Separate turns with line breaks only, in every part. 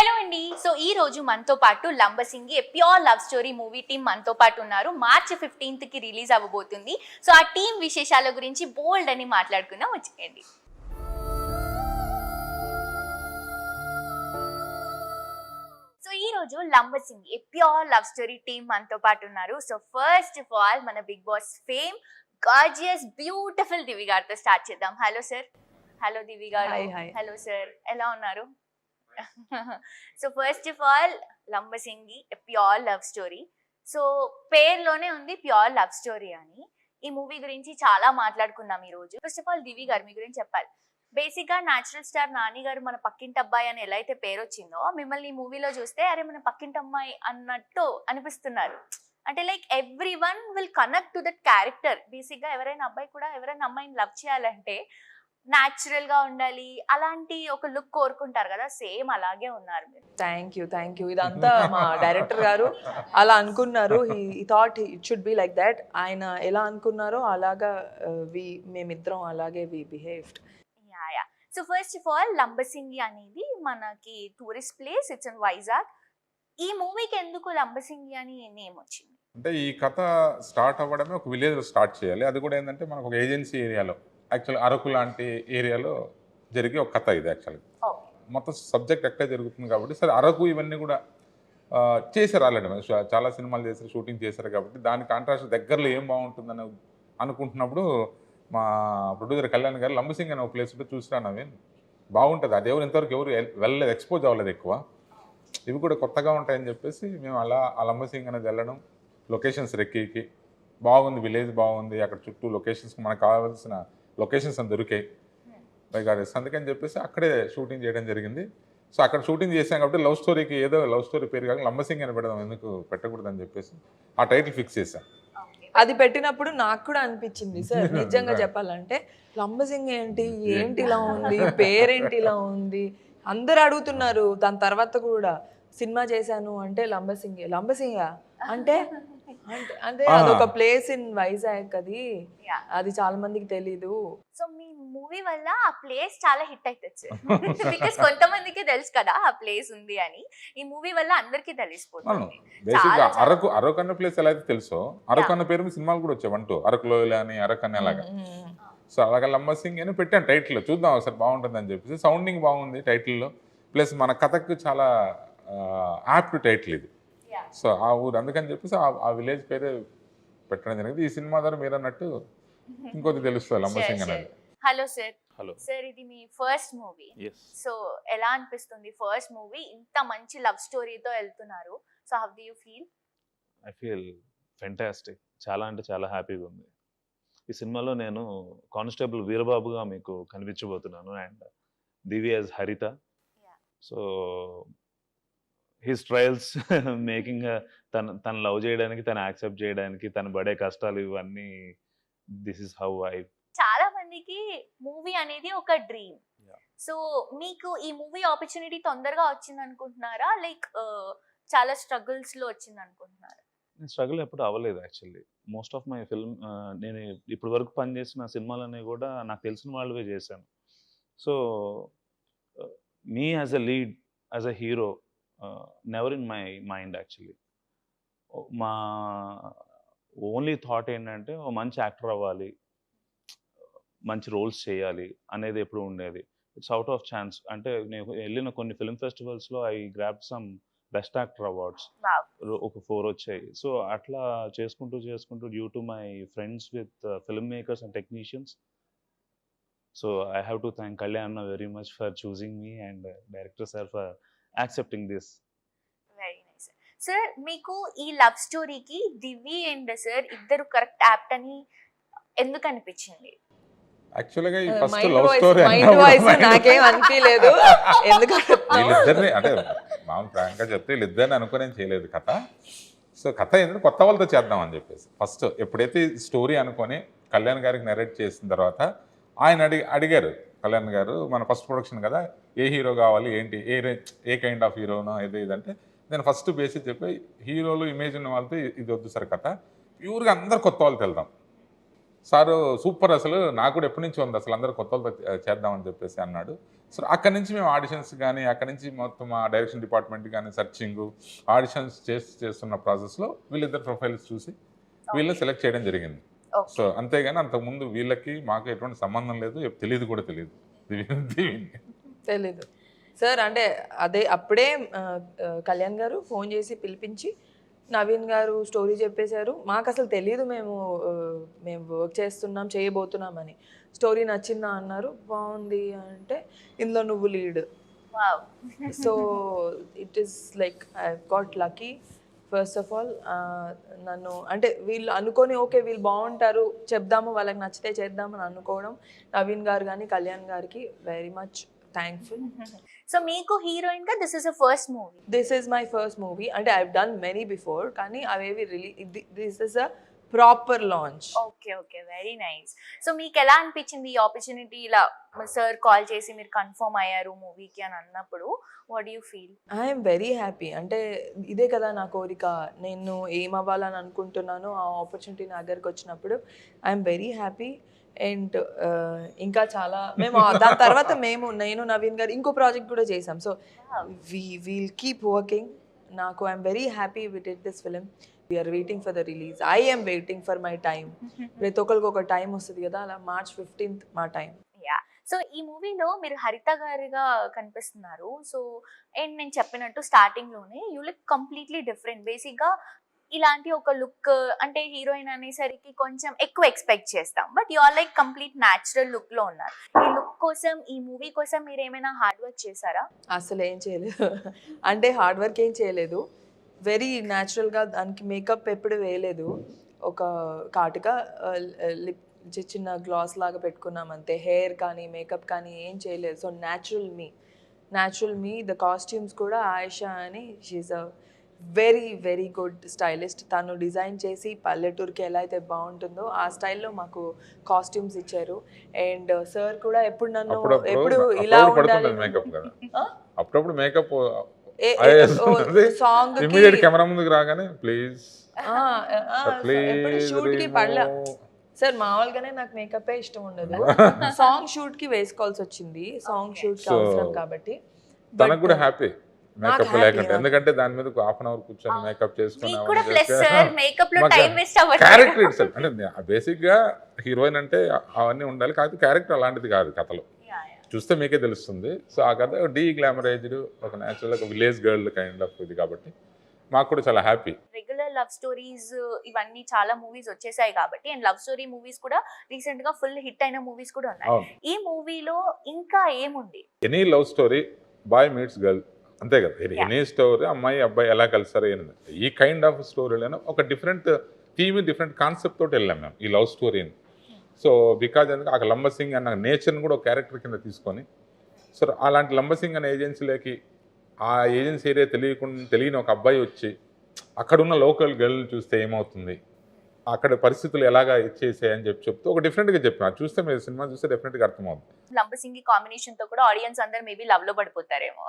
Hello అండి. So ఈ రోజు మనతో పాటు Lambasingi pure love story movie team మనతో పాటు ఉన్నారు. మార్చి 15th కి రిలీజ్ అవ్వబోతుంది. సో ఆ టీం విశేషాల గురించి బోల్డ్ అని మాట్లాడుకుందాం, వచ్చేయండి. సో ఈ రోజు Lambasingi pure love story team మనతో పాటు ఉన్నారు. సో ఫస్ట్ ఆఫ్ ఆల్ మన big boss fame gorgeous beautiful Divi గారితో స్టార్ట్ చేద్దాం. Hello sir. హలో దివి గారు. హలో సార్, ఎలా ఉన్నారు? So first of all Lambasingi pure love story. So పేరులోనే ఉంది ప్యూర్ లవ్ స్టోరీ అని. ఈ మూవీ గురించి చాలా మాట్లాడుకున్నాం ఈ రోజు. ఫస్ట్ ఆఫ్ ఆల్ దివి గారు మీ గురించి చెప్పాలి. బేసిక్ గా న్యాచురల్ స్టార్ నాని గారు మన పక్కింటి అబ్బాయి అని ఎలా అయితే పేరు వచ్చిందో, మిమ్మల్ని ఈ మూవీలో చూస్తే అరే మన పక్కింటి అమ్మాయి అన్నట్టు అనిపిస్తున్నారు. అంటే like every one will connect to that character. Basic గా ఎవరైనా అబ్బాయి కూడా ఎవరైనా అమ్మాయిని లవ్ చేయాలంటే న్యాచురల్ గా ఉండాలి, అలాంటి ఒక లుక్ కోరుకుంటారు కదా, సేమ్ అలాగే ఉన్నారు మీరు.
థ్యాంక్ యూ ఇదంతా మా డైరెక్టర్ గారు అలా అనుకున్నారు. He thought it should be like that. ఆయన ఎలా అనుకున్నారో అలాగా మేమిద్దరం అలాగే we behaved.
Yeah. So first of all Lambasingi అనేది మనకి tourist place, it's in Vizag. ఈ మూవీకి ఎందుకు లంబసింగి అని నేమ్ వచ్చింది?
అంటే ఈ కథ స్టార్ట్ అవ్వడమే ఒక విలేజ్ స్టార్ట్ చేయాలి. అది కూడా ఏంటంటే మనకు ఒక ఏజెన్సీ ఏరియాలో, యాక్చువల్ అరకు లాంటి ఏరియాలో జరిగే ఒక కథ ఇది. యాక్చువల్గా మొత్తం సబ్జెక్ట్ ఎక్కడ జరుగుతుంది కాబట్టి సరే అరకు ఇవన్నీ కూడా చేశారు ఆల్రెడీ. చాలా సినిమాలు చేశారు, షూటింగ్ చేశారు కాబట్టి దాని కాంట్రాస్ట్ దగ్గరలో ఏం బాగుంటుందని అనుకుంటున్నప్పుడు మా ప్రొడ్యూసర్ కళ్యాణ్ గారు లంబసింగ్ అనే ఒక ప్లేస్ ఉంటే చూసినా నవీన్ బాగుంటుంది, అది ఇంతవరకు ఎవరు వెళ్ళలేదు, ఎక్స్పోజ్ అవ్వలేదు ఎక్కువ, ఇవి కూడా కొత్తగా ఉంటాయని చెప్పేసి మేము అలా ఆ లంబసింగ్ అనేది వెళ్ళడం, లొకేషన్స్ రెక్కి బాగుంది, విలేజ్ బాగుంది, అక్కడ చుట్టూ లొకేషన్స్ మనకు కావాల్సిన లొకేషన్స్ అని దొరికాయి బై గాడెస్, అందుకని చెప్పేసి అక్కడే షూటింగ్ చేయడం జరిగింది. సో అక్కడ షూటింగ్ చేసాం కాబట్టి లవ్ స్టోరీకి ఏదో లవ్ స్టోరీ పేరు కాక లంబసింగ్ అని పెడదాం, ఎందుకు పెట్టకూడదని చెప్పేసి ఆ టైటిల్ ఫిక్స్ చేశాం.
అది పెట్టినప్పుడు నాకు కూడా అనిపించింది సార్, నిజంగా చెప్పాలంటే లంబసింగ్ ఏంటి ఇలా ఉంది, పేరేంటి ఇలా ఉంది, అందరు అడుగుతున్నారు. దాని తర్వాత కూడా సినిమా చేశాను అంటే లంబసింగా అంటే అంటే అదొక ప్లేస్ ఇన్ వైజాగ్, అది చాలా మందికి తెలీదు.
సో మీ మూవీ వల్ల ఆ ప్లేస్ చాలా హిట్ అవుతుంది బికాస్ కొంతమందికి తెలుసు కదా ఆ ప్లేస్ ఉంది అని. ఈ మూవీ వల్ల అందరికీ తెలిసిపోతుంది.
బేసిక్గా అరకు అన్న ప్లేస్ ఎలా అయితే తెలుసో, అరకు అన్న పేరు సినిమాలు కూడా వచ్చాయి, అంటూ అరకులో అని అరకు అని అలాగా. సో అలాగే లంబసింగ్ అని పెట్టాను టైటిల్లో, చూద్దాం ఒకసారి బాగుంటుంది అని చెప్పేసి. సౌండింగ్ బాగుంది టైటిల్లో, ప్లస్ మన కథకు చాలా యాప్ట్ టైటిల్ ఇది. సో ఆ ఊరు, అందుకని చెప్పేసి ఆ విలేజ్ పేరే పెట్టడం జరిగింది. ఈ సినిమా ద్వారా మీరు అన్నట్టు ఇంకొకటి తెలుస్తుంది లంబసింగ్ అనేది.
Hello sir.
హలో
సార్, ఇది మీ ఫస్ట్ మూవీ. సో ఎలా అనిపిస్తుంది? ఫస్ట్ మూవీ ఇంత మంచి లవ్ స్టోరీతో వెళ్తున్నారు. So how do you feel?
I feel fantastic. చాలా అంటే చాలా హ్యాపీగా ఉంది. ఈ సినిమాలో నేను కానిస్టేబుల్ వీరబాబుగా మీకు కనిపించబోతున్నాను, అండ్ దివి యాజ్ హరిత. సో హిస్ ట్రయల్స్ మేకింగ్ తను లవ్ చేయడానికి, తను యాక్సెప్ట్ చేయడానికి, తను పడే కష్టాలు, ఇవన్నీ దిస్ ఇస్ హౌ ఐ.
చాలా మందికి మూవీ అనేది ఒక డ్రీమ్. సో మీకు ఈ మూవీ ఆపర్చునిటీ తొందరగా వచ్చింది అనుకుంటున్నారా, లైక్ చాలా స్ట్రగుల్స్ లో వచ్చింది అనుకుంటున్నారా?
స్ట్రగుల్ ఎప్పుడు అవ్వలేదు actually. Most of my film, నేను ఇప్పటి వరకు పనిచేసిన సినిమాలన్నీ కూడా నాకు తెలిసిన వాళ్ళవే చేశాను. So me as a lead, as a hero, never in my mind actually. మా ఓన్లీ థాట్ ఏంటంటే ఓ మంచి యాక్టర్ అవ్వాలి, మంచి రోల్స్ చేయాలి అనేది ఎప్పుడు ఉండేది. It's out of chance. అంటే నేను వెళ్ళిన కొన్ని ఫిల్మ్ ఫెస్టివల్స్లో I grab some best actor awards, ఒక 4 వచ్చాయి. సో అట్లా చేసుకుంటూ due to my friends with film makers and technicians, so I have to thank Kalyan very much for choosing me and director sir for accepting this.
Very nice. Sir, మీకు ఈ love స్టోరీకి Divi and sir ఇద్దరు correct apt అని ఎందుకు అనిపించింది?
యాక్చువల్గా ఈ first love story
నాకేం అనిపించలేదు, ఎందుకంటే
వీళ్ళిద్దరిని అంటే మామూలు ప్రాంక్గా చెప్తే వీళ్ళిద్దరిని అనుకుని ఏం చేయలేదు కథ. సో కథ ఏంటంటే కొత్త వాళ్ళతో చేద్దాం అని చెప్పేసి ఫస్ట్ ఎప్పుడైతే స్టోరీ అనుకొని కళ్యాణ్ గారికి నెరేట్ చేసిన తర్వాత ఆయన అడిగారు కళ్యాణ్ గారు, మన ఫస్ట్ ప్రొడక్షన్ కదా, ఏ హీరో కావాలి ఏంటి, ఏ కైండ్ ఆఫ్ హీరోనో ఇదంటే నేను ఫస్ట్ బేసిక్ చెప్పి హీరోలు ఇమేజ్ ఉన్న వాళ్ళతో ఇది వద్దు సార్ కథ, ప్యూర్గా అందరు కొత్త వాళ్ళతో వెళ్దాం. సారు సూపర్, అసలు నాకు కూడా ఎప్పటి నుంచి ఉంది, అసలు అందరూ కొత్త వాళ్ళతో చేద్దామని చెప్పేసి అన్నాడు. సో అక్కడి నుంచి మేము ఆడిషన్స్ కానీ, అక్కడి నుంచి మొత్తం ఆ డైరెక్షన్ డిపార్ట్మెంట్ కానీ సర్చింగ్, ఆడిషన్స్ చేస్తున్న ప్రాసెస్లో వీళ్ళిద్దరు ప్రొఫైల్స్ చూసి వీళ్ళని సెలెక్ట్ చేయడం జరిగింది. సో అంతేగాని అంతకుముందు వీళ్ళకి మాకు ఎటువంటి సంబంధం లేదు, తెలియదు కూడా తెలియదు.
తెలీదు సార్. అంటే అప్పుడే కళ్యాణ్ గారు ఫోన్ చేసి పిలిపించి నవీన్ గారు స్టోరీ చెప్పేశారు. మాకు అసలు తెలియదు మేము వర్క్ చేస్తున్నాం, చేయబోతున్నామని. స్టోరీ నచ్చిందా అన్నారు, బాగుంది అంటే ఇందులో నువ్వు lead. So it is like I got lucky. First of all నన్ను అంటే వీళ్ళు అనుకొని ఓకే వీళ్ళు బాగుంటారు చెప్దాము, వాళ్ళకి నచ్చితే చేద్దామని అనుకోవడం, నవీన్ గారు కానీ కళ్యాణ్ గారికి వెరీ మచ్ థ్యాంక్ఫుల్.
సో మీకు హీరోయిన్ గా this is a first movie?
This is my first movie. అంటే ఐ డన్ మెనీ బిఫోర్, కానీ అవేవి this is a proper launch.
Okay okay, very nice. So మీకు ఎలా అనిపించింది ఈ ఆపర్చునిటీ? ఇలా సార్ కాల్ చేసి మీరు కన్ఫర్మ్ అయ్యారు మూవీకి అని అన్నప్పుడు what do you feel?
I'm very happy. అంటే ఇదే కదా నా కోరిక, నేను ఏం అవ్వాలని అనుకుంటున్నానో ఆ ఆపర్చునిటీ నా దగ్గరకు వచ్చినప్పుడు ఐఎమ్ వెరీ హ్యాపీ. అండ్ ఇంకా చాలా మేము దాని తర్వాత నేను నవీన్ గారు ఇంకో ప్రాజెక్ట్ కూడా చేసాం. So we'll keep working. నాకు I'm very happy with it this film. We're waiting for the release. I am waiting for my time. ప్రతి ఒక్కరికి ఒక టైం వస్తుంది కదా, అలా March 15th మా టైం.
సో ఈ మూవీలో మీరు హరిత గారిగా కనిపిస్తున్నారు. సో అండ్ నేను చెప్పినట్టు స్టార్టింగ్ లోనే you look completely different. Basic గా ఇలాంటి ఒక లుక్ అంటే హీరోయిన్ అనేసరికి కొంచెం ఎక్కువ ఎక్స్పెక్ట్ చేస్తాం, but you are like complete natural look లో ఉన్నారు. ఈ లుక్ కోసం, ఈ మూవీ కోసం మీరు ఏమైనా హార్డ్ వర్క్ చేశారా?
అసలు ఏం చేయలేదు. అంటే హార్డ్ వర్క్ ఏం చేయలేదు. వెరీ న్యాచురల్గా దానికి మేకప్ ఎప్పుడు వేయలేదు. ఒక కాటుగా లిప్ చిన్న గ్లాస్ లాగా పెట్టుకున్నాం అంతే. హెయిర్ కానీ మేకప్ కానీ ఏం చేయలేదు. సో న్యాచురల్ మీ. ద కాస్ట్యూమ్స్ కూడా ఆయిషా అని, she's a very very good stylist. తను డిజైన్ చేసి పల్లెటూరుకి ఎలా అయితే బాగుంటుందో ఆ స్టైల్లో మాకు కాస్ట్యూమ్స్ ఇచ్చారు. అండ్ సార్ కూడా ఎప్పుడు నన్ను ఎప్పుడు ఇలా ఉండాలి
అప్పుడప్పుడు మేకప్
సాంగ్
కెమెరా ముందుకు రాగానే ప్లీజ్
షూట్ కి పడలా సార్. మామూలుగానే నాకు మేకప్ ఇష్టం ఉండదు. సాంగ్ షూట్ కి వేసుకోవాల్సి వచ్చింది. సాంగ్ షూట్ కి అవసరం కాబట్టి.
తనకు కూడా హ్యాపీ మేకప్ లేకుండా, ఎందుకంటే దాని మీద హాఫ్ అన్ అవర్ కూర్చొని మేకప్ చేసుకున్నాం. క్యారెక్టర్ ఇట్ సెల్ఫ్ అంటే బేసిక్ గా హీరోయిన్ అంటే అవన్నీ ఉండాలి, కాకపోతే క్యారెక్టర్ అలాంటిది కాదు కథలో. చూస్తే మీకే తెలుస్తుంది. సో ఆ కథ డీ గ్లామరైజ్డ్, ఒక న్యాచురల్, ఒక విలేజ్ గర్ల్ కైండ్ ఆఫ్ ఇది కాబట్టి మాకు కూడా చాలా హ్యాపీ.
రెగ్యులర్ లవ్ స్టోరీస్ ఇవన్నీ చాలా మూవీస్ వచ్చేసాయి కాబట్టి, అండ్ లవ్ స్టోరీ మూవీస్ కూడా రీసెంట్ గా ఫుల్ హిట్ అయిన మూవీస్ కూడా ఉన్నాయి. ఈ మూవీలో ఇంకా ఏముంది?
Any love story, boy meets girl, అంతే కదా. ఎనీ స్టోరీ, అమ్మాయి అబ్బాయి ఎలా కలిసారు ఏంది, ఈ కైండ్ ఆఫ్ స్టోరీలను ఒక డిఫరెంట్ థీమ్, డిఫరెంట్ కాన్సెప్ట్ తోటి వెళ్ళాం మేము ఈ లవ్ స్టోరీని. సో బికాజ్ ఎందుకంటే ఆ లంబసింగ్ అన్న నేచర్ని కూడా ఒక క్యారెక్టర్ కింద తీసుకొని, సో అలాంటి లంబసింగ్ అనే ఏజెన్సీలోకి, ఆ ఏజెన్సీ ఏరియా తెలియని ఒక అబ్బాయి వచ్చి అక్కడున్న లోకల్ గర్ల్ చూస్తే ఏమవుతుంది, అక్కడ పరిస్థితులు ఎలాగా ఇచ్చేసాయని చెప్తూ ఒక డిఫరెంట్గా చెప్పాను. చూస్తే మీరు సినిమా చూస్తే డెఫినెట్గా అర్థమవుతుంది.
లంబసింగి కాంబినేషన్ తో కూడా ఆడియన్స్ అందరూ మేబీ లవ్ లో పడిపోతారేమో.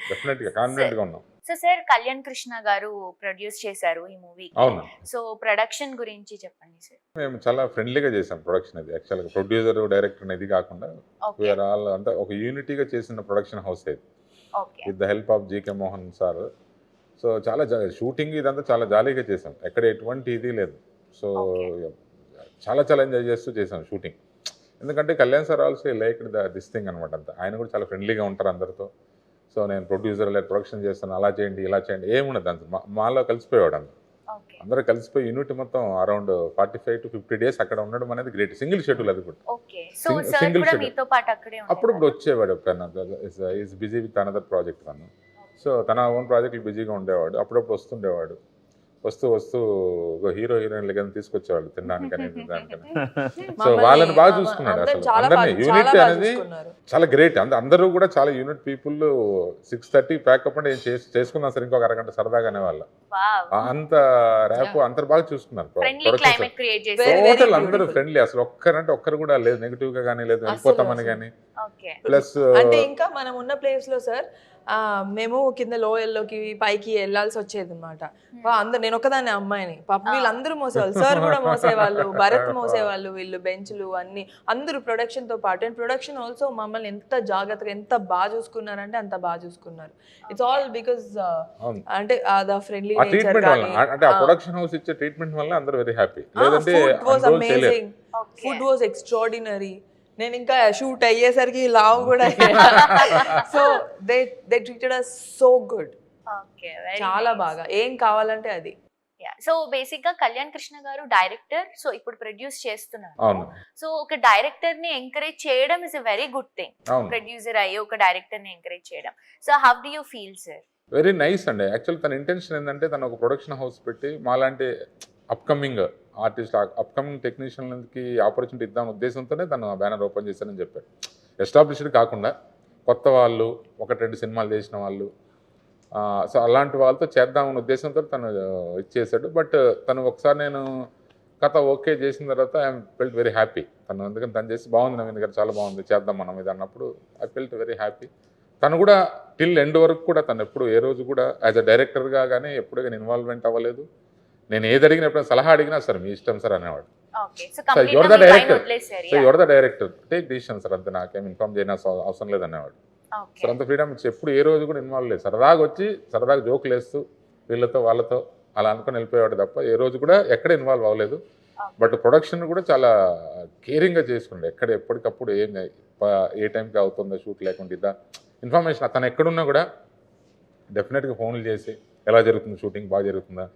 డెఫినెట్గా కాన్ఫిడెంట్ గా ఉన్నాం.
సో సార్, కళ్యాణ్ కృష్ణ గారు ప్రొడ్యూస్ చేశారు ఈ మూవీ.
అవును.
సో ప్రొడక్షన్ గురించి చెప్పండి సార్.
మేము చాలా ఫ్రెండ్లీగా చేసాం ప్రొడక్షన్. అది యాక్చువల్గా ప్రొడ్యూసర్ డైరెక్టర్ అనేది కాకుండా వీఆర్ ఆల్ అంతా ఒక యూనిటీగా చేసిన ప్రొడక్షన్ హౌస్ ఇది, with the help of GK Mohan sir. So చాలా షూటింగ్ ఇదంతా చాలా జాలీగా చేసాం, ఎక్కడ ఎటువంటి ఇది లేదు. సో చాలా చాలా ఎంజాయ్ చేస్తూ చేసాం షూటింగ్. ఎందుకంటే Kalyan sir also like this thing అనమాట. అంతా ఆయన కూడా చాలా ఫ్రెండ్లీగా ఉంటారు అందరితో. సో నేను ప్రొడ్యూసర్ లేదు, ప్రొడక్షన్ చేస్తాను, అలా చేయండి ఇలా చేయండి ఏమున్నది అంత మాలో కలిసిపోయాడు. అందరూ కలిసిపోయి యూనిట్ మొత్తం అరౌండ్ 45 to 50 days అక్కడ ఉండడం అనేది గ్రేట్. సింగిల్ షెడ్యూల్ అది కూడా. Single schedule. అప్పుడప్పుడు వచ్చేవాడు, is busy with another project తను. సో తన ఓన్ ప్రాజెక్టులు బిజీగా ఉండేవాడు. అప్పుడప్పుడు వస్తుండేవాడు. వస్తూ హీరో హీరోయిన్లు కానీ తీసుకొచ్చేవాళ్ళు తినడానికని దానికని. సో వాళ్ళని బాగా చూసుకున్నాడు. అసలు అందరినీ యూనిట్ అనేది చాలా గ్రేట్. అందరూ కూడా చాలా యూనిట్ పీపుల్. 6:30 ప్యాకప్ అంటే చేసుకున్నాం సార్, ఇంకొక అరగంట సరదాగానే వాళ్ళ అంత ర్యాప్ అంత బాగా చూసుకున్నారు. టోటల్ అందరూ ఫ్రెండ్లీ. అసలు ఒక్కరంటే ఒక్కరు కూడా లేదు నెగిటివ్ గా కానీ, లేదు వెళ్ళిపోతామని కానీ. ప్లస్
అంటే ఇంకా మనం ఉన్న ప్లేస్ లో సార్ మేము కింద లోయల్లోకి పైకి వెళ్ళాల్సి వచ్చేది అనమాట. అందరు నేను ఒక్కదాన్ని అమ్మాయిని, పాప వీళ్ళందరూ మోసేవాళ్ళు, సార్ కూడా మోసేవాళ్ళు, భరత్ మోసేవాళ్ళు, వీళ్ళు బెంచ్లు అన్ని అందరూ ప్రొడక్షన్తో పాటు. అండ్ ప్రొడక్షన్ ఆల్సో మమ్మల్ని ఎంత జాగ్రత్తగా ఎంత బాగా చూసుకున్నారంటే అంత బాగా చూసుకున్నారు. ఇట్స్ ఆల్ బికాస్ అంటే ద ఫ్రెండ్లీ నేచర్
ట్రీట్మెంట్ వల్ల,
కానీ
అంటే ఆ ప్రొడక్షన్ హౌస్ ఇచ్చే ట్రీట్మెంట్ వల్ల అందరూ వెరీ హ్యాపీ. లేదంటే
food was amazing, food was extraordinary. నేను ఇంకా షూట్ అయ్యేసరికి లావు కూడా so they treated us so good,
okay,
చాలా బాగా. ఏం కావాలంటే అది.
సో బేసిక్ గా కళ్యాణ్ కృష్ణ గారు డైరెక్టర్, సో ఇప్పుడు ప్రొడ్యూస్ చేస్తున్నారు.
అవును
సో ఒక డైరెక్టర్ ని ఎంకరేజ్ చేయడం is a very good thing.
అవును
ప్రొడ్యూసర్ అయ్యి ఒక డైరెక్టర్ ని ఎంకరేజ్ చేయడం. So how do you feel sir?
Very nice అండి. యాక్చువల్ తన ఇంటెన్షన్ ఏంటంటే తను ఒక ప్రొడక్షన్ హౌస్ పెట్టి మాలాంటి అప్కమింగ్ ఆర్టిస్ట్, అప్కమింగ్ టెక్నీషియన్కి ఆపర్చునిటీ ఇద్దామనే ఉద్దేశంతోనే తను బ్యానర్ ఓపెన్ చేశానని చెప్పాడు. ఎస్టాబ్లిష్డ్ కాకుండా కొత్త వాళ్ళు, 1-2 సినిమాలు చేసిన వాళ్ళు, సో అలాంటి వాళ్ళతో చేద్దామనే ఉద్దేశంతో తను ఇచ్చేసాడు. బట్ తను ఒకసారి నేను కథ ఓకే చేసిన తర్వాత ఐ ఫెల్ట్ వెరీ హ్యాపీ. తను అందుకని తను చేసి బాగుంది నవీన్ గారు, చాలా బాగుంది, చేద్దాం మనం ఇది అన్నప్పుడు ఐ ఫెల్ట్ వెరీ హ్యాపీ. తను కూడా టిల్ ఎండ్ వరకు కూడా తను ఎప్పుడు ఏ రోజు కూడా యాజ్ అ డైరెక్టర్గా కానీ ఎప్పుడు కానీ ఇన్వాల్వ్మెంట్ అవ్వలేదు. నేను ఏది అడిగినా, ఎప్పుడైనా సలహా అడిగినా సార్ మీ ఇష్టం సార్ అనేవాడు. Sir your the director, so your the director, take decision sir, అంతే, నాకేం ఇన్ఫార్మ్ చేయని అవసరం లేదు అనేవాడు. సార్ అంత ఫ్రీడమ్ ఇచ్చి ఎప్పుడు ఏ రోజు కూడా ఇన్వాల్వ్ లేదు. సరదాగా వచ్చి సరదాగా జోకులు వేస్తూ వీళ్ళతో వాళ్ళతో అలా అనుకుని వెళ్ళిపోయేవాడు తప్ప ఏ రోజు కూడా ఎక్కడ ఇన్వాల్వ్ అవ్వలేదు. బట్ ప్రొడక్షన్ కూడా చాలా కేరింగ్గా చేసుకుండే. ఎక్కడ ఎప్పటికప్పుడు ఏ టైంకి అవుతుందో షూట్ లేకుండా ఇద్దా ఇన్ఫర్మేషన్ తను ఎక్కడున్నా కూడా డెఫినెట్గా ఫోన్లు చేసి ఎలా జరుగుతుంది షూటింగ్, బాగా జరుగుతుందా,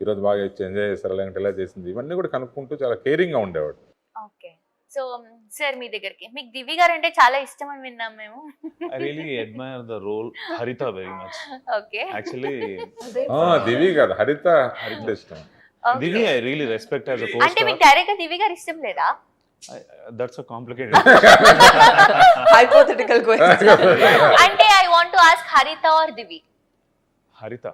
ఈరోజు బాగా ఎంజాయ్ చేస్తారా, లేదంటే ఎలా చేసింది, ఇవన్నీ కూడా కనుక్కుంటూ చాలా కేరింగ్గా ఉండేవాడు.
ఓకే. సో సార్ మీ దగ్గరికి మీకు దివి గారు అంటే చాలా ఇష్టం అని విన్నాం మేము.
I really admire the role Haritha very much.
Okay.
Actually,
దివి కాదు, హరిత ఇష్టం.
Divi I really respect as a
అంటే
co-star.
మీకు డైరెక్ట్ గా దివి గారు ఇష్టం లేదా?
That's a complicated.
Hypothetical question.
అంటే ఐ వాంట్ టు ఆస్క్ హరిత ఆర్ దివి.
హరిత.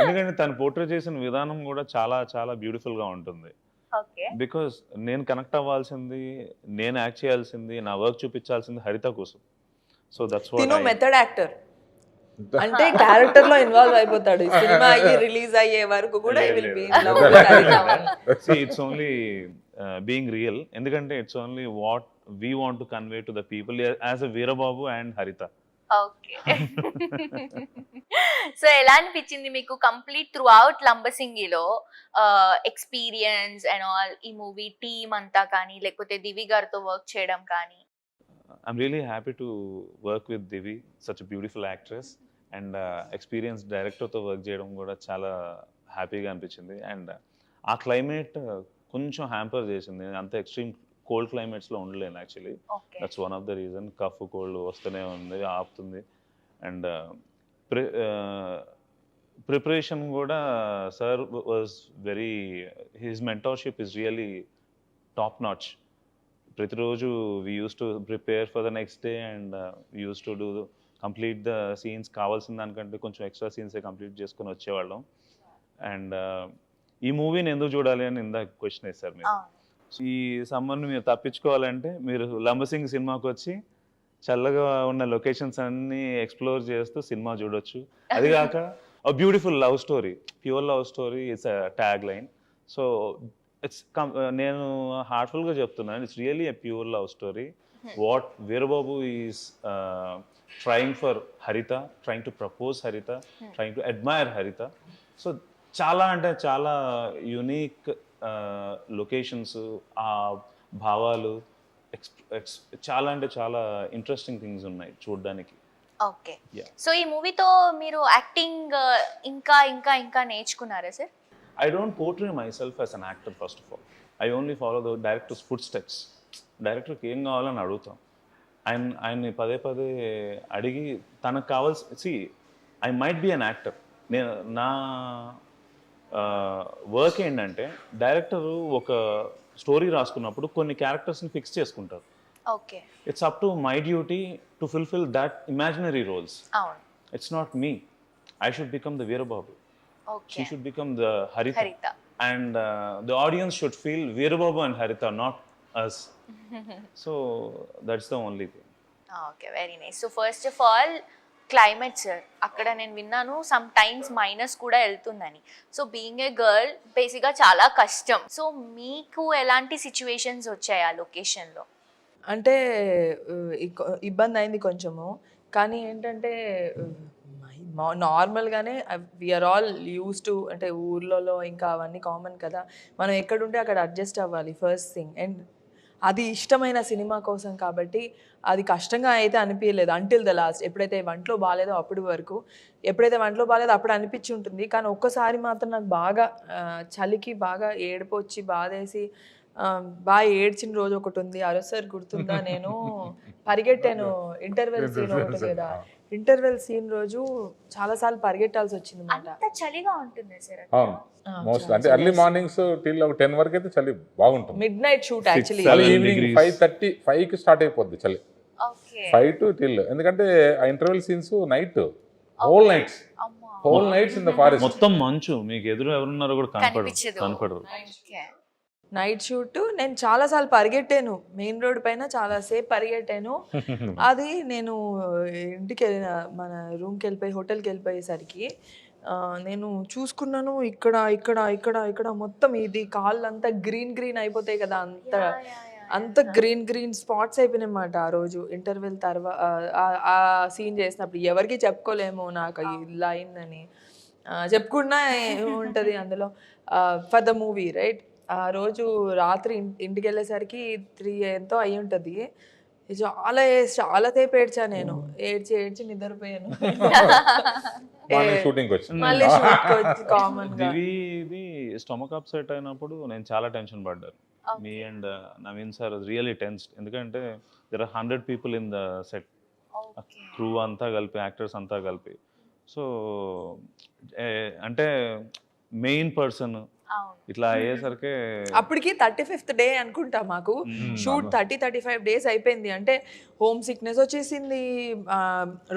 ఎందుకంటే తను పోర్ట్రే చేసిన విధానం కూడా చాలా చాలా బ్యూటిఫుల్ గా ఉంటుంది.
ఓకే.
బికాస్ నేను కనెక్ట్ అవ్వాల్సింది, నేను యాక్ట్ చేయాల్సింది, నా వర్క్ చూపించాల్సింది హరిత కోసం. సో దట్స్
తిను
వాట్
మెథడ్ యాక్టర్, అంటే క్యారెక్టర్ లో ఇన్వాల్వ్ అయిపోతాడు. సినిమా అయ్యి రిలీజ్ అయ్యే వరకు కూడా will be in love with హరిత.
See, it's only being real. ఎందుకంటే it's only what we want to convey to the people as a Veerababu and Haritha.
Okay. So ఎలా అనిపించింది మీకు కంప్లీట్ త్రూ అవుట్ లంబసింగిలో experience and all, ఈ movie team అంతా కానీ లేకపోతే దివి గారితో వర్క్ చేయడం కానీ?
I'm really happy to work with Divi, such a beautiful actress, and experienced director తో వర్క్ చేయడం కూడా చాలా హ్యాపీగా అనిపించింది. అండ్ ఆ క్లైమేట్ కొంచెం హ్యాంపర్ చేసింది. అంత ఎక్స్ట్రీమ్ కోల్డ్ క్లైమేట్స్లో ఉండలేను actually. That's one of the reason. Cough cold వస్తూనే ఉంది, ఆపుతుంది. అండ్ ప్రిపరేషన్ కూడా sir was very, his mentorship is really top notch. ప్రతిరోజు we use to prepare for the next day and use to do complete the scenes. కావాల్సిన దానికంటే కొంచెం extra సీన్సే complete చేసుకొని వచ్చేవాళ్ళం. అండ్ ఈ మూవీని ఎందుకు చూడాలి అని ఇందాక క్వశ్చన్ వేశారు మీరు. ఈ సమ్మర్ని మీరు తప్పించుకోవాలంటే మీరు లంబసింగ్ సినిమాకి వచ్చి చల్లగా ఉన్న లొకేషన్స్ అన్నీ ఎక్స్ప్లోర్ చేస్తూ సినిమా చూడొచ్చు. అది కాక beautiful love story, pure love story it's tag line. So it's నేను హార్ట్ఫుల్గా చెప్తున్నాను, it's really a pure love story. What Veerababu is trying for హరిత, ట్రయింగ్ టు ప్రపోజ్ హరిత, ట్రయింగ్ టు అడ్మైర్ హరిత. సో చాలా అంటే చాలా యునీక్ లొకేషన్స్, ఆ భావాలు, చాలా అంటే చాలా ఇంట్రెస్టింగ్ థింగ్స్ ఉన్నాయి చూడడానికి.
ఓకే. సో ఈ మూవీతో మీరు యాక్టింగ్ ఇంకా ఇంకా ఇంకా నేర్చుకున్నారా sir?
I don't portray myself as an actor first of all. I only follow the director's footsteps. డైరెక్టర్కి ఏం కావాలని అడుగుతాం. ఆయన్ని పదే పదే అడిగి తనకు కావాల్సి I might be an actor. నేను నా వర్క్ ఏంటంటే డైరెక్టరు ఒక స్టోరీ రాసుకున్నప్పుడు కొన్ని క్యారెక్టర్స్ని ఫిక్స్ చేసుకుంటారు.
Okay.
It's up to my duty to fulfil that imaginary roles.
అవును.
It's not me. I should become the Veerababu.
Okay.
She should become the Haritha. And the audience should feel Veerababu and Haritha, not us. So that's the only thing.
Okay, very nice. So first of all climate sir అక్కడ నేను విన్నాను some times minus కూడా వెళ్తుందని. So being a girl బేసిక్గా చాలా కష్టం. So మీకు ఎలాంటి సిచ్యువేషన్స్ వచ్చాయి ఆ లొకేషన్లో?
అంటే ఇబ్బంది అయింది కొంచెము, కానీ ఏంటంటే నార్మల్గానే వీఆర్ ఆల్ యూస్ టు, అంటే ఊర్లలో ఇంకా అవన్నీ కామన్ కదా, మనం ఎక్కడుంటే అక్కడ అడ్జస్ట్ అవ్వాలి ఫస్ట్ థింగ్. అండ్ అది ఇష్టమైన సినిమా కోసం కాబట్టి అది కష్టంగా అయితే అనిపించలేదు అంటిల్ ద లాస్ట్. ఎప్పుడైతే వంటలో బాగాలేదో అప్పుడు వరకు, ఎప్పుడైతే వంటలో బాగాలేదో అప్పుడు అనిపించి ఉంటుంది. కానీ ఒక్కసారి మాత్రం నాకు బాగా చలికి బాగా ఏడుపు వచ్చి బాధేసి బాగా ఏడ్చిన రోజు ఒకటి ఉంది. అరొసారి గుర్తుందా, నేను పరిగెట్టాను ఇంటర్వెల్ సీన్ ఒకటి కదా, ఇంటర్వెల్ సీన్ రోజు చాలాసార్లు పరిగెట్టాల్సి వచ్చింది అనమాట.
అంత చలిగా ఉంటుంది సార్?
అవును, మోస్ట్ అంటే ఎర్లీ మార్నింగ్స్ టిల్ 10 వరకు అయితే చలి బాగుంటుంది.
Midnight shoot actually.
Evening 5:30 start అయిపోద్ది చలి, 5 to till. ఎందుకంటే ఆ interval scenes night, whole nights in the forest,
మొత్తం మంచు, మీకు ఎదురు ఎవరున్నారో కూడా కనపడరు.
Night shoot. నేను చాలాసార్లు పరిగెట్టాను మెయిన్ రోడ్ పైన, చాలాసేపు పరిగెట్టాను. అది నేను ఇంటికి వెళ్ళిన, మన రూమ్కి వెళ్ళిపోయి హోటల్కి వెళ్ళిపోయేసరికి నేను చూసుకున్నాను, ఇక్కడ ఇక్కడ ఇక్కడ ఇక్కడ మొత్తం ఇది కాళ్ళు అంతా గ్రీన్ అయిపోతాయి కదా, అంత గ్రీన్ స్పాట్స్ అయిపోయినాయి అన్నమాట ఆ రోజు ఇంటర్వెల్ తర్వాత. ఆ సీన్ చేసినప్పుడు ఎవరికి చెప్పుకోలేము నాకు ఇలా అయిందని, చెప్పుకున్నా ఏముంటుంది అందులో. ఫర్ ద మూవీ రైట్, ఆ రోజు రాత్రి ఇంటికి వెళ్ళేసరికి 3 ఎంతో అయి ఉంటుంది. చాలా సేపు ఏడ్చా నేను, ఏడ్చి నిద్రపోయాను.
షూటింగ్ వచ్చింది
మళ్ళీ షూట్ కామన్ గా.
ఇది స్టమక్ అప్సెట్ అయినప్పుడు నేను చాలా టెన్షన్ పడ్డాను. Me and Naveen sir really tensed, ఎందుకంటే there are 100 people in the set, crew అంతా కలిపి, యాక్టర్స్ అంతా కలిపి. సో అంటే మెయిన్ పర్సన్ ఇట్లా అయ్యేసరికి
అప్పటికి 35th డే అనుకుంటా మాకు షూట్. 35 days అయిపోయింది. అంటే హోమ్ సిక్నెస్ వచ్చేసింది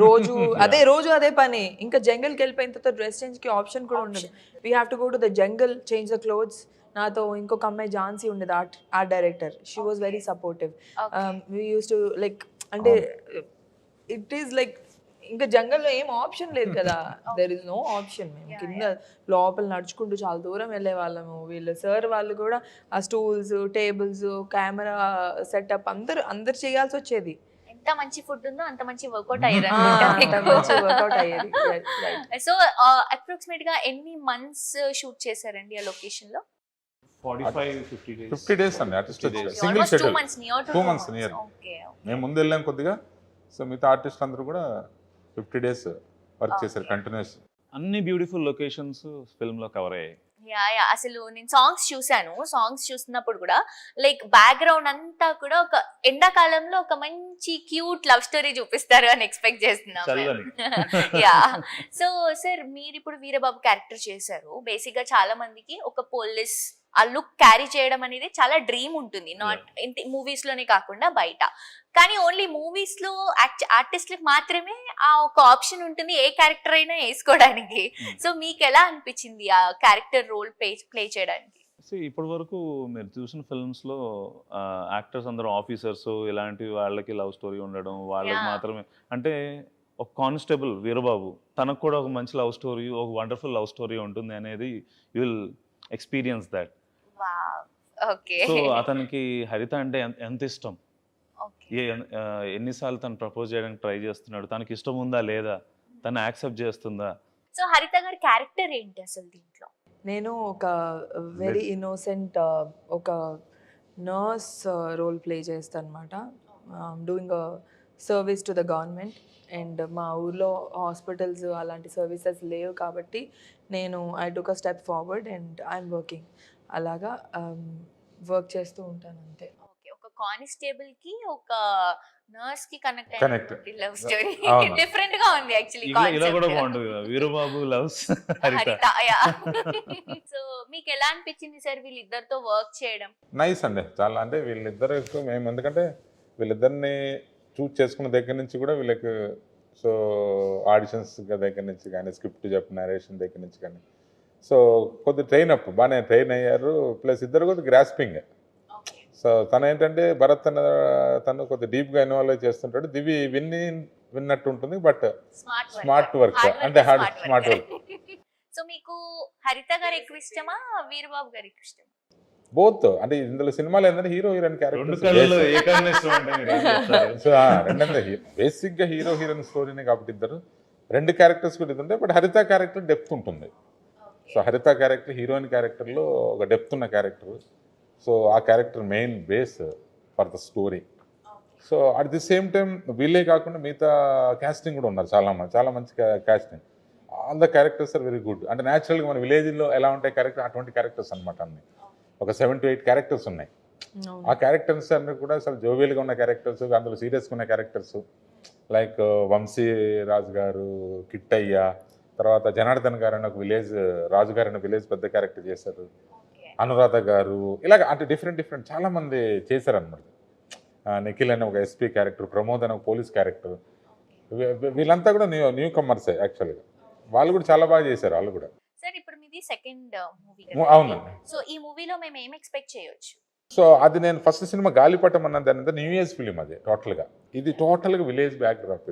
రోజు అదే పని. ఇంకా జంగల్కి వెళ్ళిపోయిన తర్వాత డ్రెస్ చేంజ్కి ఆప్షన్ కూడా ఉండదు. We have to go to the jungle, change the clothes. నాతో ఇంకొక అమ్మాయి ఝాన్సీ ఉండేది, art director. She was very supportive. We use to like, అంటే ఇట్ ఈస్ లైక్ ఇంకా జంగల్లో ఏం ఆప్షన్ లేదు కదా, దెర్ ఇస్ నో ఆప్షన్. మేము కింద లోపల నడుచుకుంటూ చాలా దూరం వెళ్ళే వాళ్ళము. వీళ్ళు సార్ వాళ్ళు కూడా ఆ స్టూల్స్, టేబుల్స్, కెమెరా సెటప్ అందరు చేయాల్సి వచ్చేది.
ఎంత మంచి ఫుడ్ ఉందో అంత మంచి వర్కౌట్ అయ్యేది. సో అప్రాక్సిమేట్ గా ఎన్ని మంత్స్ షూట్ చేశారండి ఆ లొకేషన్ లో?
50 days అండి. Artist single schedule 2 months near. మేము ముందు వెళ్ళాం కొద్దిగా. సో మిగతా ఆర్టిస్ట్ అందరూ కూడా 50 days వర్క్ చేశారు కంటిన్యూస్.
అన్ని బ్యూటిఫుల్ లొకేషన్స్ ఫిల్మ్ లో కవర్ అయ్యాయి.
అసలు నేను సాంగ్స్ చూసాను. సాంగ్స్ చూస్తున్నప్పుడు కూడా లైక్ బ్యాక్గ్రౌండ్ అంతా కూడా ఒక ఎండాకాలంలో ఒక మంచి క్యూట్ లవ్ స్టోరీ చూపిస్తారు అని ఎక్స్పెక్ట్ చేస్తున్నాను. సో సార్, మీరు ఇప్పుడు వీరబాబు క్యారెక్టర్ చేశారు. బేసిక్ గా చాలా మందికి ఒక పోలీస్ ఆ లుక్ క్యారీ చేయడం అనేది చాలా డ్రీమ్ ఉంటుంది, నాట్ మూవీస్ లోనే కాకుండా బయట. కానీ ఓన్లీ మూవీస్ లో ఆర్టిస్ట్లకు మాత్రమే ఆ ఒక ఆప్షన్ ఉంటుంది, ఏ క్యారెక్టర్ అయినా వేసుకోవడానికి. సో మీకు ఎలా అనిపించింది ఆ క్యారెక్టర్ రోల్ ప్లే చేయడానికి?
ఇప్పటి వరకు మీరు చూసిన ఫిల్మ్స్ లో యాక్టర్స్ అందరూ ఆఫీసర్స్, ఇలాంటి వాళ్ళకి లవ్ స్టోరీ ఉండడం, వాళ్ళకి మాత్రమే. అంటే ఒక కానిస్టేబుల్ వీరబాబు, తనకు కూడా ఒక మంచి లవ్ స్టోరీ, ఒక వండర్ఫుల్ లవ్ స్టోరీ ఉంటుంది అనేది you will experience that. So అతనికి హరిత అంటే ఎంత ఇష్టం, ఎన్నిసార్లు తను ప్రపోజ్ చేయడానికి ట్రై చేస్తున్నాడు, తనకి ఇష్టం ఉందా లేదా, తను యాక్సెప్ట్ చేస్తుందా.
సో హరిత గారి క్యారెక్టర్ ఏంటి అసలు దీంట్లో?
నేను ఒక వెరీ ఇన్నోసెంట్ ఒక నర్స్ రోల్ ప్లే చేస్తాను అనమాట. Doing service to the government. And మా ఊర్లో హాస్పిటల్స్ అలాంటి సర్వీసెస్ లేవు కాబట్టి నేను I took a step forward and I'm working. అలాగా వర్క్ చేస్తూ ఉంటాను అంతే.
ఒక కానిస్టేబుల్ కి ఒక నర్స్ కి కనెక్ట్ లవ్ స్టోరీ డిఫరెంట్ గా ఉంది యాక్చువల్లీ.
ఇలా కూడా బాగుంటుంది కదా, వీరబాబు లవ్స్ హరిత.
సో మీకు ఎలా అనిపించింది సార్ వీళ్ళిద్దరితో వర్క్ చేయడం?
నైస్ అండి, చాలా. అంటే వీళ్ళిద్దరు మేము ఎందుకంటే వీళ్ళిద్దరిని చూస్ చేసుకున్న దగ్గర నుంచి కూడా వీళ్ళకి, సో ఆడిషన్స్ దగ్గర నుంచి కానీ, స్క్రిప్ట్ చెప్పిన నరేషన్ దగ్గర నుంచి కానీ, సో కొద్దిగా బాగానే ట్రైన్ అయ్యారు. ప్లస్ ఇద్దరు కొద్దిగా గ్రాస్పింగ్. సో తను ఏంటంటే భరత్ తను కొద్దిగా డీప్గా ఇన్వాల్వ్ చేస్తుంటాడు. దివి విన్నట్టు ఉంటుంది, బట్
స్మార్ట్
స్మార్ట్ వర్క్ అంటే హార్డ్ స్మార్ట్ వర్క్.
సో మీకు హరిత గారు ఎక్కువ ఇష్టమా, వీరబాబు గారు ఎక్కువ ఇష్టమా?
బోత్ అంటే ఇందులో సినిమాలు ఏంటంటే హీరో హీరోయిన్
రెండు కళ్ళలో
క్యారెక్టర్
ఏకాగ్రత ఇష్టం అంటే మీరు ఏం చెప్తారు?
సో రెండంటే బేసిక్ గా హీరో హీరోయిన్ స్టోరీనే కాబట్టి ఇద్దరు రెండు క్యారెక్టర్స్ కూడా ఇది ఉంటాయి, బట్ హరిత క్యారెక్టర్ డెప్త్ ఉంటుంది. సో హరిత క్యారెక్టర్ హీరోయిన్ క్యారెక్టర్లో ఒక డెప్త్ ఉన్న క్యారెక్టర్. సో ఆ character main base for the story. So at the same time వీళ్ళే కాకుండా మిగతా క్యాస్టింగ్ కూడా ఉన్నారు చాలా మంచి casting. All the characters are very good. అంటే న్యాచురల్గా మన విలేజ్లో ఎలా ఉంటాయి క్యారెక్టర్ అటువంటి క్యారెక్టర్స్ అనమాట అన్ని. ఒక 7 to 8 క్యారెక్టర్స్ ఉన్నాయి. ఆ క్యారెక్టర్స్ అన్ని కూడా అసలు జోవియల్గా ఉన్న క్యారెక్టర్స్, అందులో సీరియస్గా ఉన్న క్యారెక్టర్స్ లైక్ వంశీ రాజు గారు, కిట్టయ్య, తర్వాత జనార్దన్ గారు అని ఒక విలేజ్ రాజు గారు అనే విలేజ్ పెద్ద క్యారెక్టర్ చేశారు, అనురాధ గారు, ఇలాగ అంటే డిఫరెంట్ చాలా మంది చేశారనమాట. నిఖిల్ అనే ఒక ఎస్పీ క్యారెక్టర్, ప్రమోద్ అనే ఒక పోలీస్ క్యారెక్టర్, వీళ్ళంతా కూడా న్యూ కమర్సే యాక్చువల్గా. వాళ్ళు కూడా చాలా బాగా చేశారు వాళ్ళు కూడా.
సార్ ఇప్పుడు మీది సెకండ్ మూవీ,
అవునండి.
సో ఈ మూవీలో మేము ఏం ఎక్స్పెక్ట్ చేయొచ్చు?
సో అది నేను ఫస్ట్ సినిమా గాలిపటం అన్నది అనేది న్యూ ఇయర్స్ ఫిలిం. అది టోటల్గా ఇది టోటల్గా village back drop,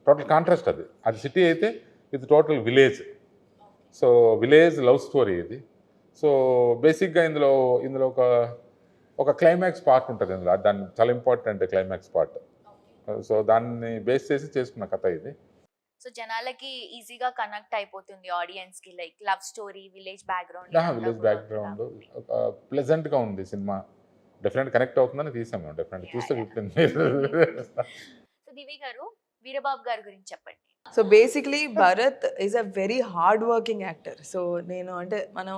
total contrast. అది సిటీ అయితే ఇది total village. So village love story ఇది. సో బేసిక్గా ఇందులో ఒక క్లైమాక్స్ పార్ట్ ఉంటుంది ఇందులో. దాన్ని చాలా ఇంపార్టెంట్ క్లైమాక్స్ పార్ట్. సో దాన్ని బేస్ చేసి చేసుకున్న కథ ఇది.
సో జనాలకి ఈజీగా కనెక్ట్ అయిపోతుంది ఆడియన్స్ కి, like love story, village background.
Village background ప్లెజెంట్గా ఉంది సినిమా. డెఫినెట్ కనెక్ట్ అవుతుందని తీసాం మేము. డెఫినెట్ చూస్తే 15
సో దివి గారు, వీరబాబు గారి గురించి చెప్పండి.
So basically Bharat is a very hard working actor. So నేను అంటే మనం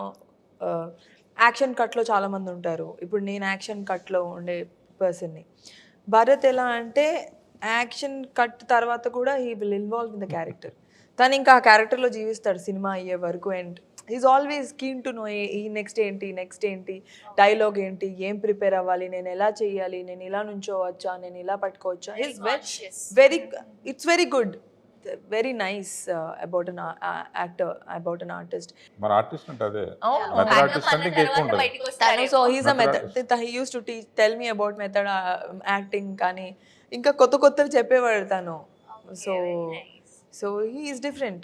యాక్షన్ కట్లో చాలామంది ఉంటారు, ఇప్పుడు నేను యాక్షన్ కట్లో ఉండే పర్సన్ని. భరత్ ఎలా అంటే యాక్షన్ కట్ తర్వాత కూడా he will involve in the character. తను ఇంకా ఆ క్యారెక్టర్లో జీవిస్తాడు సినిమా అయ్యే వరకు. And is always keen to know ఈ నెక్స్ట్ ఏంటి, డైలాగ్ ఏంటి, ఏం ప్రిపేర్ అవ్వాలి, నేను ఎలా చేయాలి, నేను ఇలా నుంచోవచ్చా, నేను ఇలా పట్టుకోవచ్చా. Is very it's very good, very nice about an actor, about an artist.
మన ఆర్టిస్ట్ అంటే అదే మెథడ్ ఆర్టిస్ట్ అంటే ఎక్కువ ఉంటుంది.
So he's a method, he use to tell me about method acting. కానీ ఇంకా కొత్తవి చెప్పేవాడు తను. So he is different.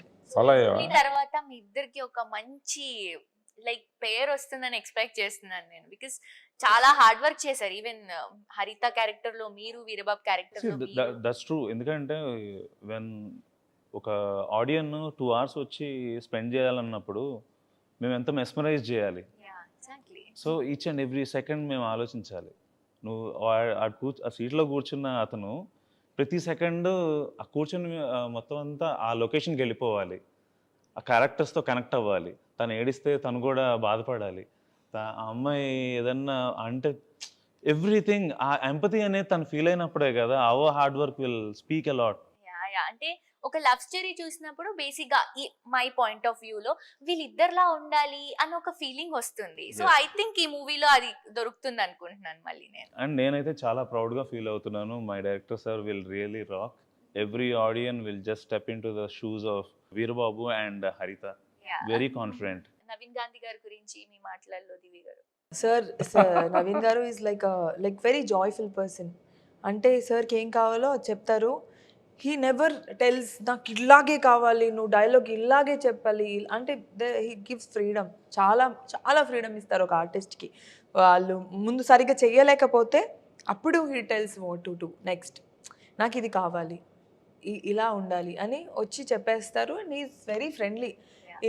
ఈ తర్వాత మీ ఇద్దరికి ఒక మంచి లైక్ పేరు వస్తుందని ఎక్స్పెక్ట్ చేస్తున్నాను నేను, బికాస్ చాలా హార్డ్ వర్క్ చేశారు. ఈవెన్ హరిత క్యారెక్టర్ లో మీరు, వీరబాబు క్యారెక్టర్ లో మీరు.
That's true. ఎందుకంటే వెన్ ఒక ఆడియన్ 2 hours వచ్చి స్పెండ్ చేయాలన్నప్పుడు మేము ఎంత మెస్మరైజ్ చేయాలి. So each and every second మేము ఆలోచించాలి. నువ్వు ఆ సీట్లో కూర్చున్న అతను ప్రతి సెకండ్ ఆ కూర్చుని మొత్తం అంతా ఆ లొకేషన్కి వెళ్ళిపోవాలి, ఆ క్యారెక్టర్స్తో కనెక్ట్ అవ్వాలి. తను ఏడిస్తే తను కూడా బాధపడాలి, ఆ అమ్మాయి ఏదన్నా అంటే ఎవ్రీథింగ్ ఆ ఎంపతి అనేది తను ఫీల్ అయినప్పుడే కదా hour hard work will speak a lot.
అంటే ఒక లవ్ స్టోరీ చూసినప్పుడు బేసిక్ గా మై పాయింట్ ఆఫ్ వ్యూ లో వీళ్ళిద్దరిలా ఉండాలి అని ఒక ఫీలింగ్ వస్తుంది. సో ఐ థింక్ ఈ మూవీలో అది దొరుకుతుంది అనుకుంటున్నాను మళ్ళీ నేను.
అండ్ నేనైతే చాలా ప్రౌడ్ గా ఫీల్ అవుతున్నాను. My director sir will really rock. Every audience will just step in to the shoes of Veerababu and Haritha. Very confident.
Naveen Gandhi గారి గురించి మీ మాటలలో దివి గారు.
సార్ నవీన్ గారు is like very joyful person. అంటే సార్కి ఏం కావాలో అది చెప్తారు. హీ నెవర్ టెల్స్ నాకు ఇలాగే కావాలి, నువ్వు డైలాగ్ ఇలాగే చెప్పాలి అంటే. హీ గివ్స్ ఫ్రీడమ్, చాలా ఫ్రీడమ్ ఇస్తారు ఒక ఆర్టిస్ట్కి. వాళ్ళు ముందు సరిగ్గా చెయ్యలేకపోతే అప్పుడు he tells what to do next, నాకు ఇది కావాలి, ఇలా ఉండాలి అని వచ్చి చెప్పేస్తారు. And is very friendly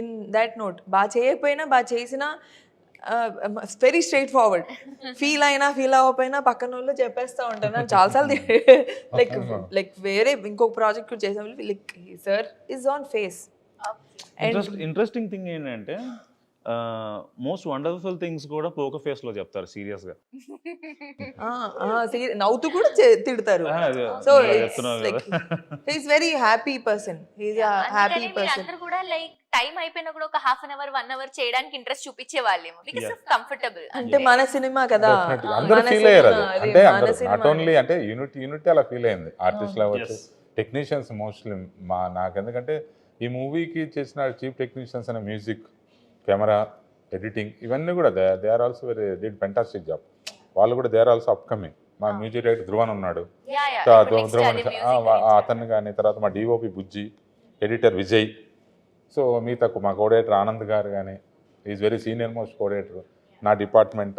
in that note. బాగా చేయకపోయినా బాగా చేసినా వెరీ స్ట్రైట్ ఫార్వర్డ్. ఫీల్ అవ్వకపోయినా పక్కన వాళ్ళు చెప్పేస్తూ ఉంటాను. చాలాసార్లు లైక్ వేరే ఇంకొక ప్రాజెక్ట్ చేసాం, like sir is on face.
Interesting thing ఏంటంటే మోస్ట్ వండర్ఫుల్ థింగ్స్ కూడా పోకర్ ఫేస్ లో చెప్తారు సీరియస్ గా.
నవ్వుతూ కూడా తిడతారు. So is very happy person. Is a happy person.
అందరూ కూడా లైక్ టైం అయిపోయినా కూడా ఒక ½ hour 1 hour చేయడానికి ఇంట్రెస్ట్ చూపించే వాళ్ళేమో, బికాస్ ఆఫ్ కంఫర్టబుల్.
అంటే మన సినిమా కదా,
అందరూ ఫీల్ అయ్యారు. అంటే నాట్ ఓన్లీ అంటే యూనిటీ అలా ఫీల్ అయింది. ఆర్టిస్ట్ అవ్వచ్చు, టెక్నీషియన్స్ మోస్ట్లీ నాకు. ఎందుకంటే ఈ మూవీకి చేసిన చీఫ్ టెక్నీషియన్స్ అనే మ్యూజిక్, కెమెరా, ఎడిటింగ్ ఇవన్నీ కూడా they are also did fantastic job. వాళ్ళు కూడా దే ఆర్ ఆల్సో అప్కమింగ్. మా మ్యూజిక్ డైరెక్టర్ ధ్రువన్ ఉన్నాడు,
యా యా
ధ్రువన్ అతన్ని కానీ, తర్వాత మా DOP Bujji, editor Vijay, so మిగతా మా కోఆర్డినేటర్ ఆనంద్ గారు కానీ, is very senior most coordinator, నా డిపార్ట్మెంట్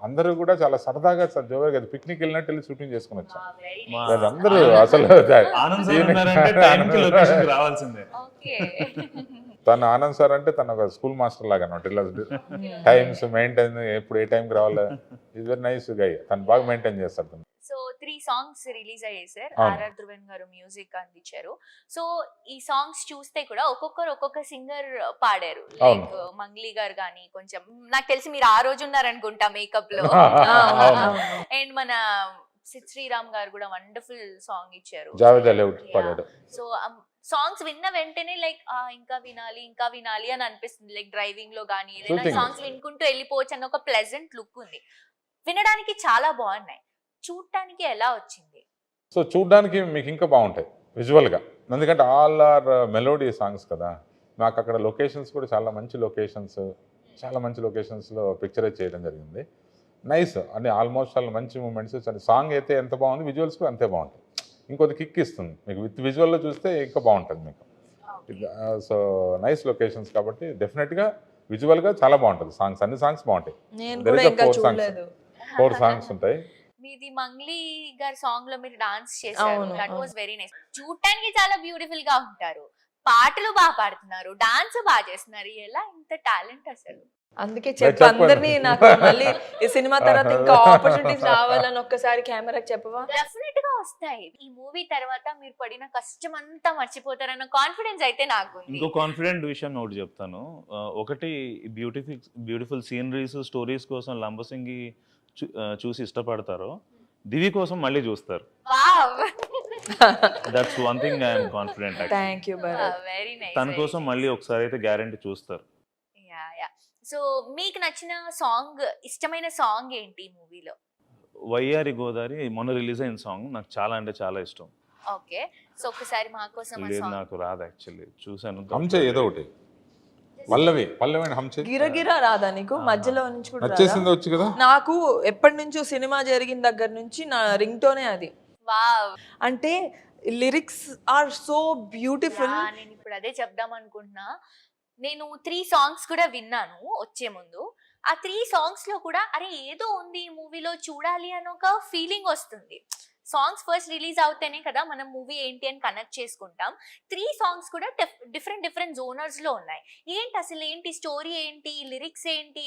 అందరూ కూడా చాలా సరదాగా జోరుగా పిక్నిక్ వెళ్ళినట్టు వెళ్ళి షూటింగ్ చేసుకుని వచ్చాం. అందరూ అసలు
ఆనంద్ సార్ ఉన్నారంటే టైంకి లొకేషన్కి రావాల్సిందే.
తన ఆనంద్ సార్ అంటే తన ఒక స్కూల్ మాస్టర్ లాగా అనమాట. ఇలా టైమ్స్ మెయింటైన్, ఎప్పుడు ఏ టైంకి రావాలా, ఈజ్ వెరీ నైస్ గై, తను బాగా మెయింటైన్ చేస్తారు తను.
సో 3 సాంగ్స్ రిలీజ్ అయ్యాయి సార్,
అవును.
ఆర్ఆర్ ధ్రువన్ గారు మ్యూజిక్ అందించారు. సో ఈ సాంగ్స్ చూస్తే కూడా ఒక్కొక్క సింగర్ పాడారు,
అవును.
లైక్ మంగ్లీ గారు కానీ, కొంచెం నాకు తెలిసి మీరు ఆ రోజు ఉన్నారనుకుంటా మేకప్ లో, అండ్ మన సిద్ శ్రీరామ్ గారు కూడా వండర్ఫుల్ సాంగ్ ఇచ్చారు,
జావేద్ అలీ పాడాడు.
సో సాంగ్స్ విన్న వెంటనే లైక్ ఇంకా వినాలి అని అనిపిస్తుంది. లైక్ డ్రైవింగ్ లో కానీ ఏదైనా
Soothing.
సాంగ్స్ వినుకుంటూ వెళ్ళిపోవచ్చు అన్న ఒక ప్లెజెంట్ లుక్ ఉంది. వినడానికి చాలా బాగున్నాయి, చూడటానికి ఎలా వచ్చింది?
సో చూడ్డానికి మీకు ఇంకా బాగుంటాయి విజువల్గా, ఎందుకంటే ఆల్ ఆర్ మెలోడీ సాంగ్స్ కదా. మాకు అక్కడ లొకేషన్స్ కూడా చాలా మంచి లొకేషన్స్లో పిక్చరైజ్ చేయడం జరిగింది. నైస్ అంటే ఆల్మోస్ట్ చాలా మంచి మూమెంట్స్. సాంగ్ అయితే ఎంత బాగుంది, విజువల్స్ కూడా అంతే బాగుంటాయి. ఇంకొద్ది కిక్ ఇస్తుంది మీకు, విత్ విజువల్లో చూస్తే ఇంకా బాగుంటుంది మీకు. సో నైస్ లొకేషన్స్ కాబట్టి డెఫినెట్గా విజువల్గా చాలా బాగుంటుంది. సాంగ్స్ అన్ని సాంగ్స్ బాగుంటాయి.
నేను
There
కూడా
is a
ఇంకా
4 songs.
చూడలేదు.
4 సాంగ్స్ ఉంటాయి.
మీది మంగ్లీ గారి సాంగ్ లో మీరు డాన్స్ చేశారు,
అవును,
దట్
అవును.
Was very nice. చూడటానికి చాలా బ్యూటిఫుల్ గా ఉంటారు, పాటలు బాగా పాడుతున్నారు, డాన్స్ బాగా చేస్తున్నారు, ఎలా ఇంత టాలెంట్ అసలు?
అందుకే
చెప్పండి.
అందరినీ నాకు మళ్ళీ ఈ సినిమా తర్వాత ఇంకా ఆపర్చునిటీస్ రావాలని ఒక్కసారి కెమెరాకి చెప్పవా?
డెఫినెట్ గా వస్తాయి. ఈ మూవీ తర్వాత మీరు పడిన కష్టం అంతా మర్చిపోతారన్న కాన్ఫిడెన్స్ అయితే నాకు ఉంది.
ఇంకో కాన్ఫిడెంట్ విషయం ఒకటి చెప్తాను. ఒకటి బ్యూటిఫుల్ సీనరీస్, స్టోరీస్ కోసం లంబసింగి చూసి ఇష్టపడతారో దివి కోసం మళ్ళీ చూస్తారు.
Wow,
that's one thing I'm confident.
Thank you Bharat.
Very nice.
తన కోసం మళ్ళీ ఒకసారి అయితే గ్యారంటీ చూస్తారు.
Yeah yeah. సో మీకు నచ్చిన సాంగ్, ఇష్టమైన సాంగ్ ఏంటి ఈ మూవీలో?
వయ్యారి గోదారి మొన్న రిలీజ్ అయిన సాంగ్ నాకు చాలా అంటే చాలా ఇష్టం.
ఓకే, సో ఒకసారి మా కోసం ఆ
లేదు
సాంగ్.
నాకు రాదు యాక్చువల్లీ, చూసాను.
హంచే ఏదో ఒకటి, పల్లవి అండ్ హంచే.
గిరగిరా రాదా నీకు? మధ్యలో నుంచి కూడా రాదా?
వచ్చేసింది వచ్చు కదా.
నాకు ఎప్పటి నుంచో సినిమా జరిగిన దగ్గర నుంచి నా రింగ్ టోనే అది.
వావ్,
అంటే లిరిక్స్ ఆర్ సో బ్యూటిఫుల్.
నేను ఇప్పుడు అదే చెప్దాం అనుకుంటున్నా. నేను 3 సాంగ్స్ కూడా విన్నాను వచ్చే ముందు. ఆ 3 సాంగ్స్ లో కూడా అరే ఏదో ఉంది ఈ మూవీలో, చూడాలి అని ఒక ఫీలింగ్ వస్తుంది. సాంగ్స్ ఫస్ట్ రిలీజ్ అవుతేనే కదా మనం మూవీ ఏంటి అని కనెక్ట్ చేసుకుంటాం. 3 సాంగ్స్ కూడా డిఫరెంట్ జోనర్స్ లో ఉన్నాయి. ఏంటి అసలు, ఏంటి స్టోరీ, ఏంటి లిరిక్స్, ఏంటి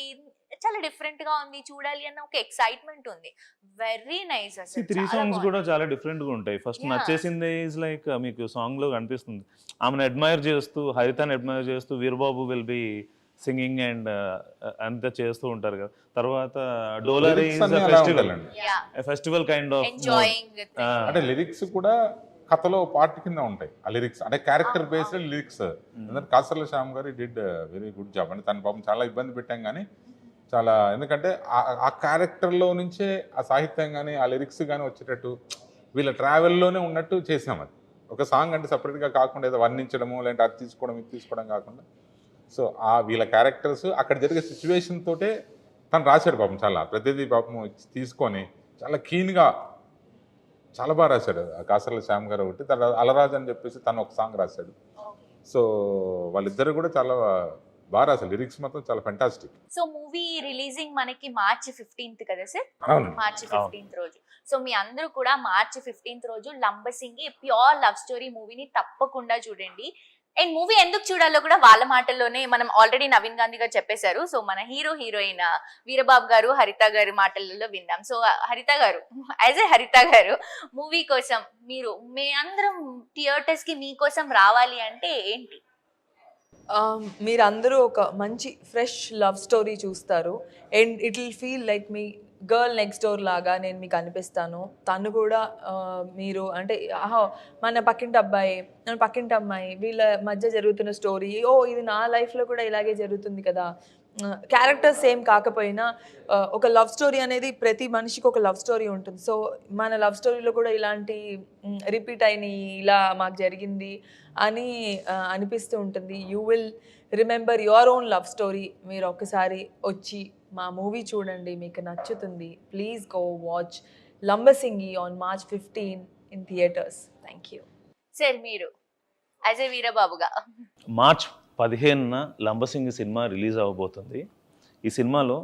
చాలా డిఫరెంట్ గా ఉంది, చూడాలి అన్న ఒక ఎక్సైట్మెంట్ ఉంది. వెరీ నైస్ అసలు.
3 సాంగ్స్ కూడా చాలా డిఫరెంట్ గా ఉంటాయి. First
Yeah.
నచ్చేసింది ఈజ్ లైక్ మీకు సాంగ్ లో కనిపిస్తుంది ఆమెను అడ్మైర్ చేస్తూ, హరితని అడ్మైర్ చేస్తూ Veerababu will be singing and అంతా చేస్తూ ఉంటారు కదా. తర్వాత డోలరీ
Lyrics అన్నీ అలా ఉండాలండి.
Festival kind of
enjoying.
అంటే లిరిక్స్ కూడా కథలో పార్ట్ కింద ఉంటాయి. ఆ లిరిక్స్ అంటే క్యారెక్టర్ బేస్డ్ లిరిక్స్. ఎందుకంటే కాసర్ల శ్యామ్ గారు డిడ్ వెరీ గుడ్ జాబ్. అంటే తన పాపం చాలా ఇబ్బంది పెట్టాం కానీ చాలా, ఎందుకంటే ఆ క్యారెక్టర్లో నుంచే ఆ సాహిత్యం కానీ ఆ లిరిక్స్ కానీ వచ్చేటట్టు వీళ్ళ ట్రావెల్లోనే ఉన్నట్టు చేసాం. అది ఒక సాంగ్ అంటే సపరేట్గా కాకుండా ఏదో వర్ణించడము, లేదంటే అది తీసుకోవడం ఇది తీసుకోవడం కాకుండా, సో ఆ వీళ్ళ క్యారెక్టర్స్ అక్కడ జరిగే సిచ్యువేషన్ తోటే తను రాశాడు పాపం. చాలా ప్రతిదీ పాపం తీసుకొని చాలా కీన్గా చాలా బాగా రాశాడు కాసర్ల శ్యామ్ గారు. ఒకటి తర్వాత అలరాజ్ అని చెప్పేసి తను ఒక సాంగ్ రాశాడు. సో వాళ్ళిద్దరు కూడా చాలా బాగా రాశారు. లిరిక్స్ మాత్రం చాలా ఫెంటాస్టిక్.
సో మూవీ రిలీజింగ్ మనకి మార్చి 15th కదా సార్?
అవును.
మార్చి 15th రోజు. సో మీ అందరూ కూడా మార్చి 15th రోజు లంబసింగి ప్యూర్ లవ్ స్టోరీ మూవీని తప్పకుండా చూడండి. అండ్ మూవీ ఎందుకు చూడాలో కూడా వాళ్ళ మాటల్లోనే మనం ఆల్రెడీ నవీన్ గాంధీ గారు చెప్పేశారు. సో మన హీరోయిన్ వీరబాబు గారు, హరిత గారి మాటలలో విందాం. సో హరిత గారు, యాజ్ ఏ హరిత గారు, మూవీ కోసం మీ అందరం థియేటర్స్ కి మీకోసం రావాలి అంటే ఏంటి?
మీరందరూ ఒక మంచి ఫ్రెష్ లవ్ స్టోరీ చూస్తారు. And it will feel like me girl next door లాగా నేను మీకు అనిపిస్తాను. తను కూడా మీరు అంటే మన పక్కింటి అబ్బాయి, మన పక్కింటి అమ్మాయి, వీళ్ళ మధ్య జరుగుతున్న స్టోరీ, ఇది నా లైఫ్లో కూడా ఇలాగే జరుగుతుంది కదా. క్యారెక్టర్స్ సేమ్ కాకపోయినా ఒక లవ్ స్టోరీ అనేది ప్రతి మనిషికి ఒక లవ్ స్టోరీ ఉంటుంది. సో మన లవ్ స్టోరీలో కూడా ఇలాంటి రిపీట్ అయినాయి, ఇలా మాకు జరిగింది అని అనిపిస్తూ ఉంటుంది. You will remember your own love story. మీరు ఒక్కసారి వచ్చి మా మూవీ చూడండి, మీకు నచ్చుతుంది. Please go watch Lambasingi on March 15 in theaters. Thank you.
Sir మీరు యాజ్ ఎ వీరబాబుగా
మార్చ్ 15న లంబసింగి సినిమా రిలీజ్ అవ్వబోతుంది. ఈ సినిమాలో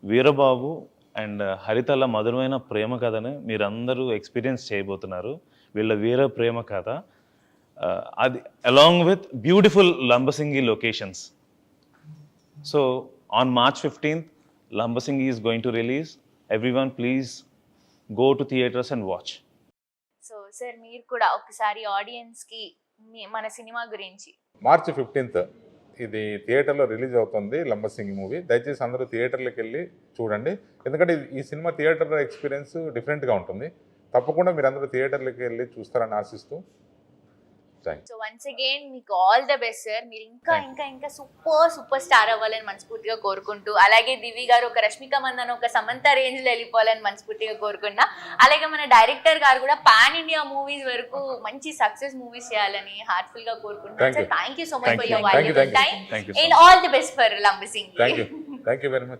వీరబాబు అండ్ హరితల మధురమైన ప్రేమ కథని మీరందరూ ఎక్స్పీరియన్స్ చేయబోతున్నారు. వీళ్ళ వీర ప్రేమ కథ, అది along with beautiful Lambasingi locations. So on March 15th, Lambasingi is going to release. Everyone please go to theaters and watch.
So sir మీరు కూడా ఒకసారి ఆడియన్స్ కి మన సినిమా గురించి.
మార్చి 15th ఇది థియేటర్లో రిలీజ్ అవుతుంది లంబసింగి మూవీ. దయచేసి అందరూ థియేటర్లకు వెళ్ళి చూడండి, ఎందుకంటే ఈ సినిమా థియేటర్ ఎక్స్పీరియన్స్ డిఫరెంట్గా ఉంటుంది. తప్పకుండా మీరు అందరూ థియేటర్లకు వెళ్ళి చూస్తారని ఆశిస్తూ థ్యాంక్
సో వన్స్ అగైన్ మీకు ఆల్ ద బెస్ట్ సార్. మీరు ఇంకా ఇంకా ఇంకా సూపర్ స్టార్ అవ్వాలని మనస్ఫూర్తిగా కోరుకుంటూ, అలాగే దివి గారు ఒక రష్మిక మందన ఒక సమంత రేంజ్ లో వెళ్ళిపోవాలని మనస్ఫూర్తిగా కోరుకున్నా, అలాగే మన డైరెక్టర్ గారు కూడా పాన్ ఇండియా మూవీస్ వరకు మంచి సక్సెస్ మూవీస్ చేయాలని హార్ట్ఫుల్ గా కోరుకుంటున్నాను sir. Thank you so much for your valuable time
Thank you so
and all the best for Lambasingi.
You very much.